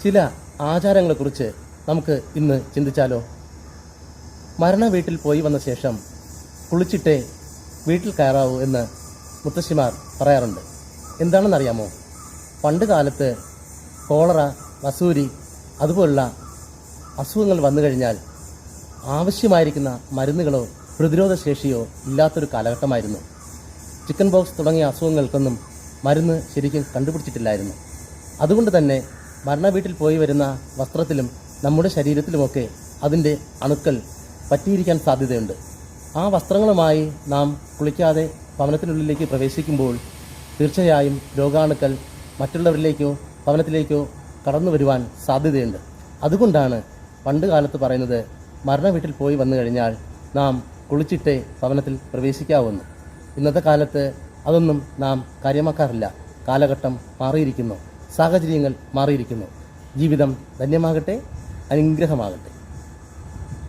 ചില ആചാരങ്ങളെക്കുറിച്ച് നമുക്ക് ഇന്ന് ചിന്തിച്ചാലോ? മരണ വീട്ടിൽ പോയി വന്ന ശേഷം കുളിച്ചിട്ടേ വീട്ടിൽ കയറാവൂ എന്ന് മുത്തശ്ശിമാർ പറയാറുണ്ട്. എന്താണെന്നറിയാമോ? പണ്ട് കാലത്ത് കോളറ, വസൂരി അതുപോലുള്ള അസുഖങ്ങൾ വന്നു കഴിഞ്ഞാൽ ആവശ്യമായിരിക്കുന്ന മരുന്നുകളോ പ്രതിരോധ ശേഷിയോ ഇല്ലാത്തൊരു കാലഘട്ടമായിരുന്നു. ചിക്കൻ ബോക്സ് തുടങ്ങിയ അസുഖങ്ങൾക്കൊന്നും മരുന്ന് ശരിക്കും കണ്ടുപിടിച്ചിട്ടില്ലായിരുന്നു. അതുകൊണ്ട് തന്നെ മരണ വീട്ടിൽ പോയി വരുന്ന വസ്ത്രത്തിലും നമ്മുടെ ശരീരത്തിലുമൊക്കെ അതിൻ്റെ അണുക്കൾ പറ്റിയിരിക്കാൻ സാധ്യതയുണ്ട്. ആ വസ്ത്രങ്ങളുമായി നാം കുളിക്കാതെ ഭവനത്തിനുള്ളിലേക്ക് പ്രവേശിക്കുമ്പോൾ തീർച്ചയായും രോഗാണുക്കൾ മറ്റുള്ളവരിലേക്കോ ഭവനത്തിലേക്കോ കടന്നു വരുവാൻ സാധ്യതയുണ്ട്. അതുകൊണ്ടാണ് പണ്ട് കാലത്ത് പറയുന്നത് മരണ വീട്ടിൽ പോയി വന്നു കഴിഞ്ഞാൽ നാം കുളിച്ചിട്ടേ ഭവനത്തിൽ പ്രവേശിക്കാവുന്നു. ഇന്നത്തെ കാലത്ത് അതൊന്നും നാം കാര്യമാക്കാറില്ല. കാലഘട്ടം മാറിയിരിക്കുന്നു, സാഹചര്യങ്ങൾ മാറിയിരിക്കുന്നു. ജീവിതം ധന്യമാകട്ടെ, അനുഗ്രഹമാകട്ടെ.